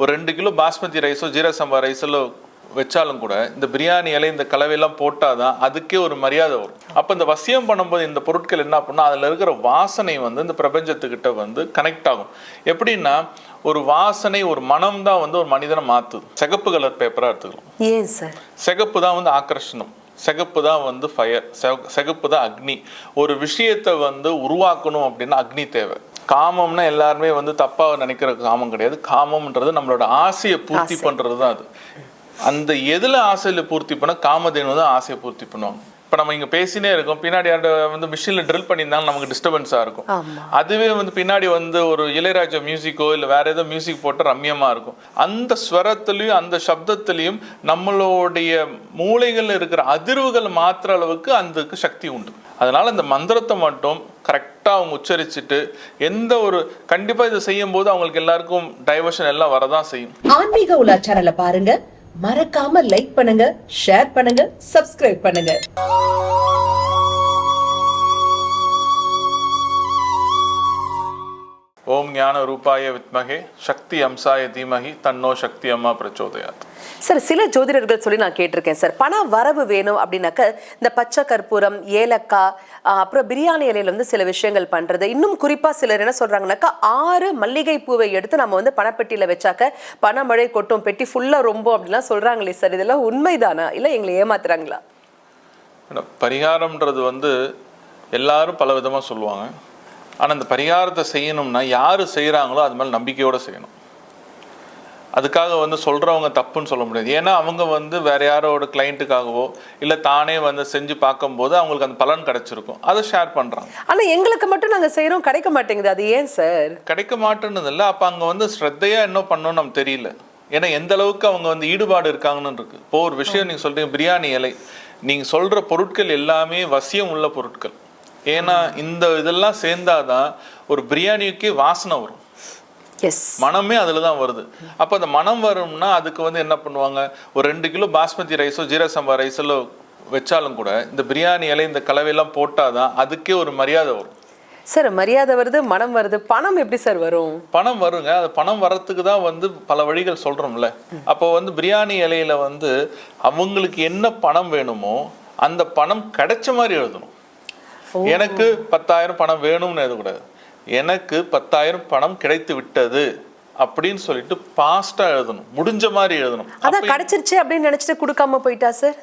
ஒரு 2 கிலோ பாஸ்மதி ரைஸோ ஜீரக சம்பா ரைஸோ வச்சாலும் கூட இந்த பிரியாணி இலை இந்த கலவையெல்லாம் போட்டாதான் அதுக்கே ஒரு மரியாதை வரும். அப்போ இந்த வசியம் பண்ணும்போது இந்த பொருட்கள் என்ன பண்ணா அதில் இருக்கிற வாசனை வந்து இந்த பிரபஞ்சத்துக்கிட்ட வந்து கனெக்ட் ஆகும். எப்படின்னா ஒரு வாசனை ஒரு மனம் தான் வந்து ஒரு மனிதனை மாற்றுது. சிகப்பு கலர் பேப்பராக எடுத்துக்கலாம். ஏன் சார்? சிகப்பு தான் வந்து ஆக்கர்ஷணம், சிகப்பு தான் வந்து ஃபயர், சிகப்பு தான் அக்னி. ஒரு விஷயத்தை வந்து உருவாக்கணும் அப்படின்னா அக்னி தேவை. காமம்னா எல்லாருமே வந்து தப்பாக நினைக்கிற காமம் கிடையாது. காமம்ன்றது நம்மளோட ஆசையை பூர்த்தி பண்ணுறது தான். அது அந்த எதில் ஆசையில் பூர்த்தி பண்ண காமதேனு தான் ஆசையை பூர்த்தி பண்ணுவாங்க. இப்போ நம்ம இங்கே பேசினே இருக்கோம், பின்னாடி வந்து மிஷினில் ட்ரில் பண்ணியிருந்தாங்க, நமக்கு டிஸ்டர்பன்ஸாக இருக்கும். அதுவே வந்து பின்னாடி வந்து ஒரு இளையராஜா மியூசிக்கோ இல்லை வேற ஏதோ மியூசிக் போட்டு ரம்யமாக இருக்கும். அந்த ஸ்வரத்துலேயும் அந்த சப்தத்துலேயும் நம்மளுடைய மூளைகளில் இருக்கிற அதிர்வுகள் மாற்றுற அளவுக்கு அதுக்கு சக்தி உண்டு. அதனால இந்த மந்திரத்தை மட்டும் கரெக்டாக அவங்க உச்சரிச்சுட்டு எந்த ஒரு கண்டிப்பாக இதை செய்யும் போது அவங்களுக்கு எல்லாருக்கும் டைவர்ஷன் எல்லாம் வரதான் செய்யும். ஆன்மீக உலா சேனலை பாருங்க, மறக்காம லைக் பண்ணுங்க, ஷேர் பண்ணுங்க, சப்ஸ்கிரைப் பண்ணுங்க. ஓம் ஞான ரூபாய வித்மகே சக்தி அம்சாய தீமகி தன்னோ சக்தி அம்மா பிரச்சோதயாத். சார், சில ஜோதிடர்கள் சொல்லி நான் கேட்டிருக்கேன் சார், பண வரவு வேணும் அப்படின்னாக்க இந்த பச்சை கற்பூரம், ஏலக்காய், அப்புறம் பிரியாணி இலையில வந்து சில விஷயங்கள் பண்றது. இன்னும் குறிப்பா சிலர் என்ன சொல்றாங்கன்னாக்கா 6 மல்லிகை பூவை எடுத்து நம்ம வந்து பணப்பெட்டியில வச்சாக்க பணமழை கொட்டும், பெட்டி ஃபுல்லா ரொம்ப அப்படிலாம் சொல்றாங்களே சார், இதெல்லாம் உண்மைதானா இல்லை எங்களை ஏமாத்துறாங்களா? பரிகாரம்ன்றது வந்து எல்லாரும் பல விதமாக சொல்லுவாங்க. ஆனால் இந்த பரிகாரத்தை செய்யணும்னா யார் செய்கிறாங்களோ அது மேலே நம்பிக்கையோடு செய்யணும். அதுக்காக வந்து சொல்கிறவங்க தப்புன்னு சொல்ல முடியாது. ஏன்னா அவங்க வந்து வேற யாரோட கிளைண்ட்டுக்காகவோ இல்லை தானே வந்து செஞ்சு பார்க்கும்போது அவங்களுக்கு அந்த பலன் கிடைச்சிருக்கும், அதை ஷேர் பண்ணுறாங்க. ஆனால் எங்களுக்கு மட்டும் நாங்கள் செய்கிறோம், கிடைக்க மாட்டேங்குது. அது ஏன் சார் கிடைக்க மாட்டேன்னு இல்லை, அப்போ அங்கே வந்து ஸ்ரத்தையாக என்ன பண்ணணும்னு நமக்கு தெரியல. ஏன்னா எந்த அளவுக்கு அவங்க வந்து ஈடுபாடு இருக்காங்கன்னு இருக்குது. இப்போ ஒரு விஷயம் நீங்கள் சொல்கிறீங்க, பிரியாணி இலை, நீங்கள் சொல்கிற பொருட்கள் எல்லாமே வசியம் உள்ள பொருட்கள். ஏன்னா இந்த இதெல்லாம் சேர்ந்தாதான் ஒரு பிரியாணிக்கே வாசனை வரும். மனமே அதில் தான் வருது. அப்போ அந்த மனம் வரும்னா அதுக்கு வந்து என்ன பண்ணுவாங்க, ஒரு 2 கிலோ பாஸ்மதி ரைஸோ ஜீரக சம்பா ரைஸோ வச்சாலும் கூட இந்த பிரியாணி இலை இந்த கலவையெல்லாம் போட்டாதான் அதுக்கே ஒரு மரியாதை வரும். சார், மரியாதை வருது, மனம் வருது, பணம் எப்படி சார் வரும்? பணம் வருங்க. அது பணம் வர்றதுக்கு தான் வந்து பல வழிகள் சொல்கிறோம்ல. அப்போ வந்து பிரியாணி இலையில வந்து அவங்களுக்கு என்ன பணம் வேணுமோ அந்த பணம் கிடைச்ச மாதிரி எழுதணும். எனக்கு 10,000 பணம் வேணும்னு எழுதக்கூடாது, எனக்கு 10,000 பணம் கிடைத்து விட்டது அப்படின்னு சொல்லிட்டு பாஸ்டா எழுதணும், முடிஞ்ச மாதிரி எழுதணும். அதான் கிடைச்சிருச்சு அப்படின்னு நினைச்சிட்டு கொடுக்காம போயிட்டா சார்?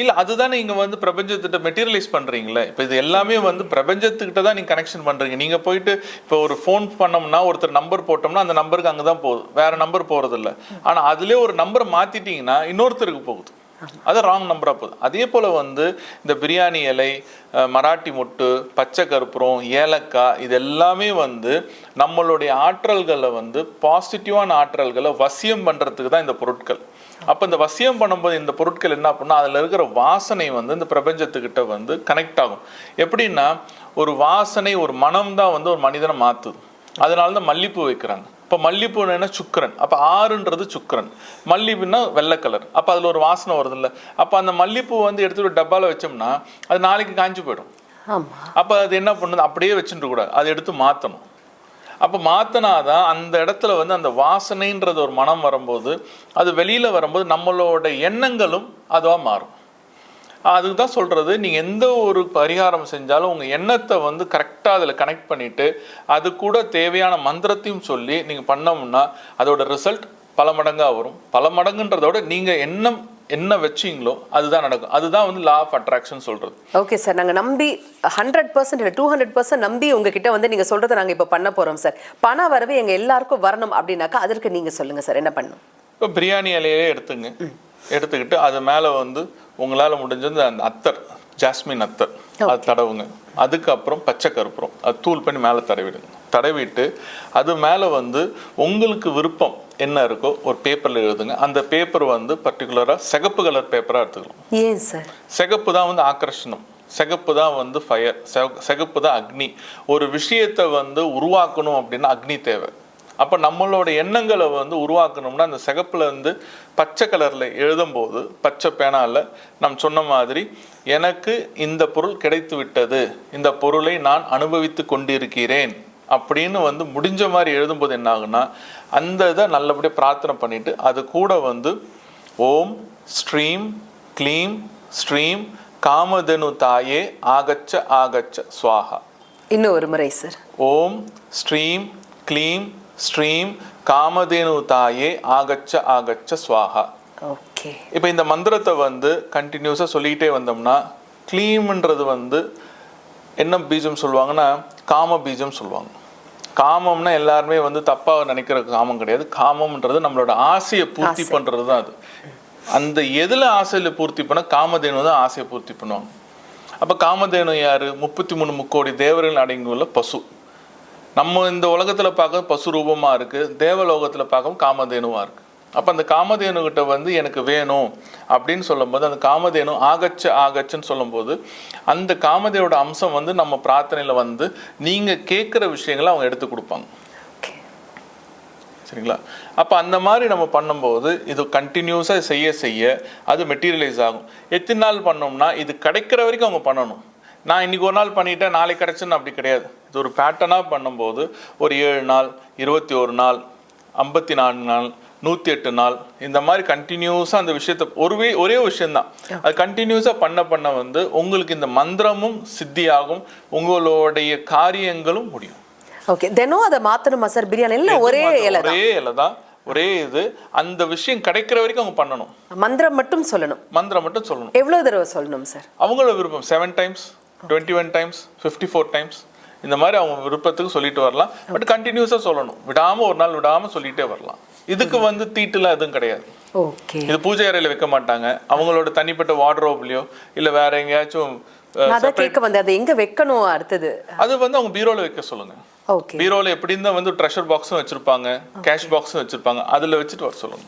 இல்லை, அதுதானே இங்கே வந்து பிரபஞ்சத்திட்ட மெட்டீரியலைஸ் பண்ணுறீங்களே. இப்போ இது எல்லாமே வந்து பிரபஞ்சத்துக்கிட்ட தான் நீங்கள் கனெக்ஷன் பண்ணுறீங்க. நீங்கள் போயிட்டு இப்போ ஒரு ஃபோன் பண்ணோம்னா ஒருத்தர் நம்பர் போட்டோம்னா அந்த நம்பருக்கு அங்கே தான் போகுது, வேற நம்பர் போகிறதில்ல. ஆனால் அதுலேயே ஒரு நம்பரை மாற்றிட்டீங்கன்னா இன்னொருத்தருக்கு போகுது, அது ராங் நம்பராக போகுது. அதே போல் வந்து இந்த பிரியாணி இலை, மராட்டி மொட்டு, பச்சை கற்பூரம், ஏலக்காய், இது எல்லாமே வந்து நம்மளுடைய ஆற்றல்களை வந்து பாசிட்டிவான ஆற்றல்களை வசியம் பண்ணுறதுக்கு தான் இந்த பொருட்கள். அப்போ இந்த வசியம் பண்ணும்போது இந்த பொருட்கள் என்ன பண்ணால் அதில் இருக்கிற வாசனை வந்து இந்த பிரபஞ்சத்துக்கிட்ட வந்து கனெக்ட் ஆகும். எப்படின்னா ஒரு வாசனை ஒரு மனம் தான் வந்து ஒரு மனிதனை மாற்றுது. அதனால தான் மல்லிப்பூ வைக்கிறாங்க. இப்போ மல்லிப்பூன்னா சுக்கரன், அப்போ 6ன்றது சுக்கரன், மல்லிப்பூன்னா வெள்ளை கலர், அப்போ அதில் ஒரு வாசனை வருது இல்லை. அப்போ அந்த மல்லிப்பூ வந்து எடுத்து ஒரு டப்பாவில் வச்சோம்னா அது நாளைக்கு காஞ்சி போயிடும். அப்போ அது என்ன பண்ணுது, அப்படியே வச்சுட்டு கூட அதை எடுத்து மாற்றணும். அப்போ மாற்றினாதான் அந்த இடத்துல வந்து அந்த வாசனைன்றது ஒரு மனம் வரும்போது அது வெளியில் வரும்போது நம்மளோட எண்ணங்களும் அதுவாக மாறும். அதுக்கு தான் சொல்கிறது, நீங்கள் எந்த ஒரு பரிகாரம் செஞ்சாலும் உங்கள் எண்ணத்தை வந்து கரெக்டாக அதில் கனெக்ட் பண்ணிவிட்டு அது கூட தேவையான மந்திரத்தையும் சொல்லி நீங்கள் பண்ணோம்னா அதோட ரிசல்ட் பல மடங்காக வரும். பல மடங்குன்றதோட நீங்கள் எண்ணம் என்ன வச்சிங்களோ அதுதான் நடக்கும். அதுதான் வந்து லா ஆஃப் அட்ராக்ஷன் சொல்கிறது. ஓகே சார், நாங்கள் நம்பி 100% இல்லை 200% நம்பி உங்ககிட்ட வந்து நீங்கள் சொல்கிறத நாங்கள் இப்போ பண்ண போகிறோம் சார். பண வரவு எங்கள் எல்லாருக்கும் வரணும் அப்படின்னாக்கா அதற்கு நீங்கள் சொல்லுங்கள் சார், என்ன பண்ணணும்? இப்போ பிரியாணி இலையே எடுத்துக்கிட்டு அது மேலே வந்து உங்களால் முடிஞ்சது அந்த அத்தர், ஜாஸ்மின் அத்தர், அது தடவுங்க. அதுக்கப்புறம் பச்சை கற்பூரம் அது தூள் பண்ணி மேலே தடவிடுங்க. தடவிட்டு அது மேலே வந்து உங்களுக்கு விருப்பம் என்ன இருக்கோ ஒரு பேப்பரில் எழுதுங்க. அந்த பேப்பர் வந்து பர்டிகுலராக சிகப்பு கலர் பேப்பராக எடுத்துக்கலாம். ஏன் சார்? சிகப்பு தான் வந்து ஆக்கர்ஷணம், சிகப்பு தான் வந்து ஃபயர், சிகப்பு தான் அக்னி. ஒரு விஷயத்தை வந்து உருவாக்கணும் அப்படின்னா அக்னி தேவை. அப்போ நம்மளோட எண்ணங்களை வந்து உருவாக்கணும்னா அந்த சிகப்புல இருந்து பச்சை கலரில் எழுதும்போது பச்சை பேனால நம்ம சொன்ன மாதிரி எனக்கு இந்த பொருள் கிடைத்து விட்டது, இந்த பொருளை நான் அனுபவித்து கொண்டிருக்கிறேன் அப்படின்னு வந்து முடிஞ்ச மாதிரி எழுதும்போது என்ன ஆகுன்னா அந்த இதை நல்லபடியாக பிரார்த்தனை பண்ணிட்டு அது கூட வந்து ஓம் ஸ்ரீம் க்ளீம் ஸ்ரீம் காமதேனு தாயே ஆகச்ச ஆகச்ச ஸ்வாஹா. இன்னும் ஒரு முறை சார். ஓம் ஸ்ரீம் க்ளீம் ஸ்ரீம் காமதேனு தாயே ஆகச்ச ஆகச்ச ஸ்வாஹா. ஓகே. இப்போ இந்த மந்திரத்தை வந்து கண்டினியூஸாக சொல்லிக்கிட்டே வந்தோம்னா க்ளீம்ன்றது வந்து என்ன பீஜம் சொல்லுவாங்கன்னா காம பீஜம் சொல்லுவாங்க. காமம்னா எல்லாருமே வந்து தப்பாக நினைக்கிற காமம் கிடையாது. காமம்ன்றது நம்மளோட ஆசையை பூர்த்தி பண்ணுறது தான். அது அந்த எதில் ஆசையில் பூர்த்தி பண்ண காமதேனு தான் ஆசையை பூர்த்தி பண்ணுவாங்க. அப்போ காமதேனு யார்? 33 முக்கோடி தேவர்கள் அடங்கியுள்ள பசு. நம்ம இந்த உலகத்தில் பார்க்க பசு ரூபமாக இருக்குது, தேவலோகத்தில் பார்க்க காமதேனுவாக இருக்குது. அப்போ அந்த காமதேனுகிட்ட வந்து எனக்கு வேணும் அப்படின்னு சொல்லும்போது அந்த காமதேனு ஆகச்ச ஆகச்சுன்னு சொல்லும்போது அந்த காமதேனோட அம்சம் வந்து நம்ம பிரார்த்தனையில் வந்து நீங்கள் கேட்குற விஷயங்களை அவங்க எடுத்து கொடுப்பாங்க. சரிங்களா? அப்போ அந்த மாதிரி நம்ம பண்ணும்போது இது கண்டினியூஸாக செய்ய செய்ய அது மெட்டீரியலைஸ் ஆகும். எத்தனை நாள் பண்ணோம்னா இது கிடைக்கிற வரைக்கும் அவங்க பண்ணணும். நான் இன்னைக்கு ஒரு நாள் பண்ணிட்டேன் நாளைக்கு கிடைச்சுன்னு அப்படி கிடையாது. இது ஒரு பேட்டர்னாக பண்ணும்போது ஒரு 7 நாள், 21 நாள், 54 நாள், 108 நாள், இந்த மாதிரி கண்டினியூஸாக அந்த விஷயத்தை ஒரே விஷயம்தான் அது கண்டினியூஸாக பண்ண வந்து உங்களுக்கு இந்த மந்திரமும் சித்தியாகும், உங்களுடைய காரியங்களும் முடியும். ஓகே. தினம் அதை மாத்தணுமா சார்? பிரியாணி இல்ல ஒரே இலை தான், ஒரே இது. அந்த விஷயம் கிடைக்கிற வரைக்கும் அவங்க பண்ணணும். மந்திரம் மட்டும் சொல்லணும். மந்திரம் மட்டும் சொல்லணும். எவ்வளவு தடவை சொல்லணும் சார்? அவங்களோட விருப்பம் 7 டைம்ஸ், 21 டைம்ஸ், 54 டைம்ஸ், இந்த மாதிரி அவங்க விருப்பத்துக்கு சொல்லிட்டு வரலாம். பட் கண்டினியூஸா சொல்லணும், விடாம ஒரு நாள் விடாம சொல்லிட்டே வரலாம். இதுக்கு வந்து தீட்டுல எதுவும் கிடையாது. ஓகே. இது பூஜை அறையில வைக்க மாட்டாங்க. அவங்களோட தனிப்பட்ட வார்ட்ரோப்லயோ இல்ல வேற எங்கேயாச்சும் கேட்க வந்து அதை எங்க வைக்கணும் அடுத்தது? அது வந்து அவங்க பீரோல வைக்க சொல்லுங்க. ஓகே. பீரோல எப்படி இருந்தா வந்து ட்ரெஷர் பாக்ஸும் வச்சிருப்பாங்க, கேஷ் பாக்ஸும் வச்சிருப்பாங்க, அதுல வச்சுட்டு வர சொல்லுங்க.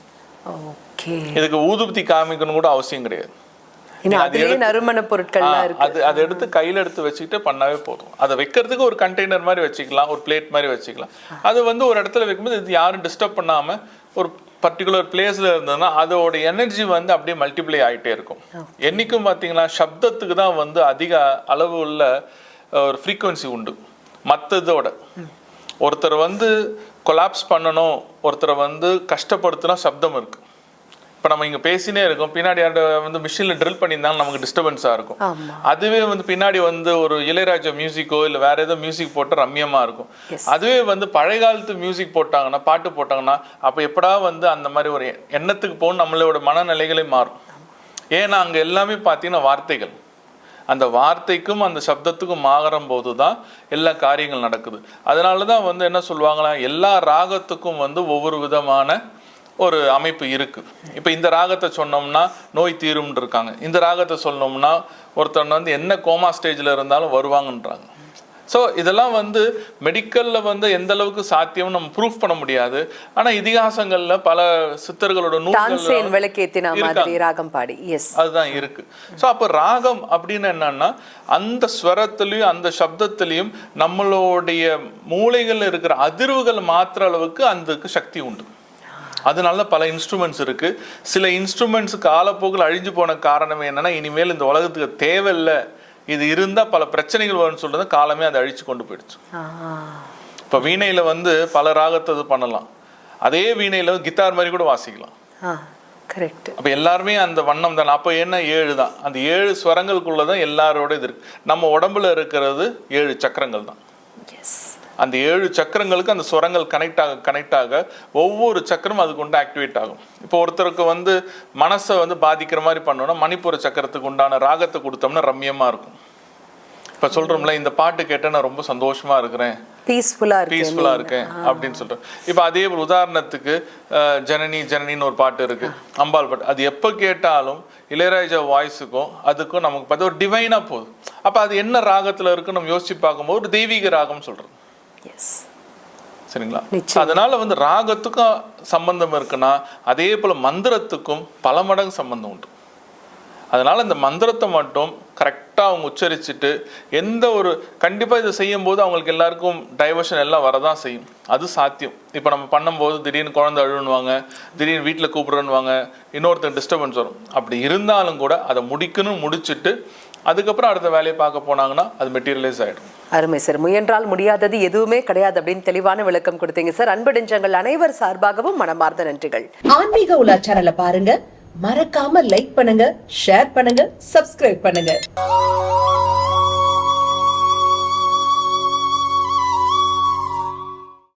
ஓகே. இதுக்கு ஊதுபத்தி காமிக்கணும் கூட அவசியம் கிடையாது. அதுலயே நறுமண பொருட்கள்லாம் இருக்கு. அதை எடுத்து கையில எடுத்து வச்சுக்கிட்டு பண்ணாவே போதும். அதை வைக்கிறதுக்கு ஒரு கண்டெய்னர் மாதிரி வச்சுக்கலாம், ஒரு பிளேட் மாதிரி வச்சுக்கலாம். அது வந்து ஒரு இடத்துல வைக்கும்போது இது யாரும் டிஸ்டர்ப் பண்ணாம ஒரு பர்டிகுலர் பிளேஸ்ல இருந்ததுன்னா அதோட எனர்ஜி வந்து அப்படியே மல்டிப்ளை ஆகிட்டே இருக்கும். என்னைக்கும் பார்த்தீங்கன்னா சப்தத்துக்கு தான் வந்து அதிக அளவு உள்ள ஒரு ஃப்ரீக்குவன்சி உண்டு மற்றதோட. ஒருத்தர் வந்து கொலாப்ஸ் பண்ணணும், ஒருத்தரை வந்து கஷ்டப்படுத்தினா சப்தம் இருக்கு. இப்போ நம்ம இங்கே பேசினே இருக்கோம், பின்னாடி வந்து மிஷினில் ட்ரில் பண்ணியிருந்தாங்க, நமக்கு டிஸ்டர்பன்ஸாக இருக்கும். அதுவே வந்து பின்னாடி வந்து ஒரு இளையராஜா மியூசிக்கோ இல்லை வேற ஏதோ மியூசிக் போட்டு ரம்யமாக இருக்கும். அதுவே வந்து பழைய காலத்து மியூசிக் போட்டாங்கன்னா, பாட்டு போட்டாங்கன்னா, அப்போ எப்படா வந்து அந்த மாதிரி ஒரு எண்ணத்துக்கு போகணும், நம்மளோட மனநிலைகளே மாறும். ஏன்னா அங்கே எல்லாமே பார்த்தீங்கன்னா வார்த்தைகள். அந்த வார்த்தைக்கும் அந்த சப்தத்துக்கும் மாறும் போது தான் எல்லா காரியங்கள் நடக்குது. அதனால தான் வந்து என்ன சொல்லுவாங்களா, எல்லா ராகத்துக்கும் வந்து ஒவ்வொரு விதமான ஒரு அமைப்பு இருக்கு. இப்போ இந்த ராகத்தை சொன்னோம்னா நோய் தீரும்னு இருக்காங்க, இந்த ராகத்தை சொன்னோம்னா ஒருத்தர் வந்து என்ன கோமா ஸ்டேஜில் இருந்தாலும் வருவாங்கன்றாங்க. ஸோ இதெல்லாம் வந்து மெடிக்கலில் வந்து எந்த அளவுக்கு சாத்தியம் நம்ம ப்ரூஃப் பண்ண முடியாது. ஆனால் இதிகாசங்களில் பல சித்தர்களோட ராகம் பாடி அதுதான் இருக்கு. ஸோ அப்போ ராகம் அப்படின்னு என்னன்னா அந்த ஸ்வரத்திலையும் அந்த சப்தத்திலையும் நம்மளுடைய மூளைகள் இருக்கிற அதிர்வுகள் மாற்றுற அளவுக்கு அதுக்கு சக்தி உண்டு. அதனால பல இன்ஸ்ட்ருமெண்ட்ஸ் இருக்கு. சில இன்ஸ்ட்ருமெண்ட்ஸ் காலப்போக்கில் அழிஞ்சு போன காரணம் என்னன்னா இனிமேல் இந்த உலகத்துக்கு தேவையில்லை, இது இருந்தால் பல பிரச்சனைகள் வரும்னு சொல்றது காலமே அதை அழிச்சு கொண்டு போயிடுச்சு. இப்போ வீணையில வந்து பல ராகத்தை இது பண்ணலாம், அதே வீணையில கிட்டார் மாதிரி கூட வாசிக்கலாம். கரெக்ட். அப்போ எல்லாருமே அந்த வண்ணம் தானே. அப்போ என்ன 7 தான், அந்த 7 ஸ்வரங்களுக்குள்ளதான் எல்லாரோட இது இருக்கு. நம்ம உடம்புல இருக்கிறது 7 சக்கரங்கள் தான். அந்த 7 சக்கரங்களுக்கு அந்த ஸ்வரங்கள் கனெக்ட் ஆக ஒவ்வொரு சக்கரம் அது கொண்டு ஆக்டிவேட் ஆகும். இப்போ ஒருத்தருக்கு வந்து மனசை வந்து பாதிக்கிற மாதிரி பண்ணோம்னா மணிப்பூர சக்கரத்துக்கு உண்டான ராகத்தை கொடுத்தோம்னா ரம்யமா இருக்கும். இப்போ சொல்றோம்ல, இந்த பாட்டு கேட்ட நான் ரொம்ப சந்தோஷமா இருக்கிறேன், பீஸ்ஃபுல்லா இருக்கேன் அப்படின்னு சொல்றேன். இப்போ அதே ஒரு உதாரணத்துக்கு ஜனனின்னு ஒரு பாட்டு இருக்கு, அம்பாள் பாட்டு. அது எப்போ கேட்டாலும் இளையராஜா வாய்ஸுக்கும் அதுக்கும் நமக்கு பார்த்து ஒரு டிவைனா போகுது. அப்போ அது என்ன ராகத்துல இருக்குன்னு நம்ம யோசிச்சு பார்க்கும்போது ஒரு தெய்வீக ராகம் சொல்றது. சரிங்களா? அதனால வந்து ராகத்துக்கும் சம்பந்தம் இருக்குன்னா அதே போல மந்திரத்துக்கும் பல மடங்கு சம்பந்தம் உண்டு. அதனால இந்த மந்திரத்தை மட்டும் கரெக்டாக அவங்க உச்சரிச்சுட்டு எந்த ஒரு கண்டிப்பாக இதை செய்யும் போது அவங்களுக்கு எல்லாருக்கும் டைவர்ஷன் எல்லாம் வரதான் செய்யும், அது சாத்தியம். இப்போ நம்ம பண்ணும்போது திடீர்னு குழந்தை அழுணுவாங்க, திடீர்னு வீட்டில் கூப்பிடுறன்னுவாங்க, இன்னொருத்தர் டிஸ்டர்பன்ஸ் வரும். அப்படி இருந்தாலும் கூட அதை முடிச்சுட்டு அதுக்கப்புறம் அடுத்த வேலையை பார்க்க போனாங்கன்னா அது மெட்டீரியலைஸ் ஆகிடும். அருமை சார். முயன்றால் முடியாதது எதுவுமே கிடையாது அப்படின்னு தெளிவான விளக்கம் கொடுத்தீங்க சார். அன்பு நெஞ்சங்கள் அனைவர் சார்பாகவும் மனமார்ந்த நன்றிகள். ஆன்மீக உலா சேனலை பாருங்க, மறக்காம லைக் பண்ணுங்க, ஷேர் பண்ணுங்க, சப்ஸ்கிரைப் பண்ணுங்க.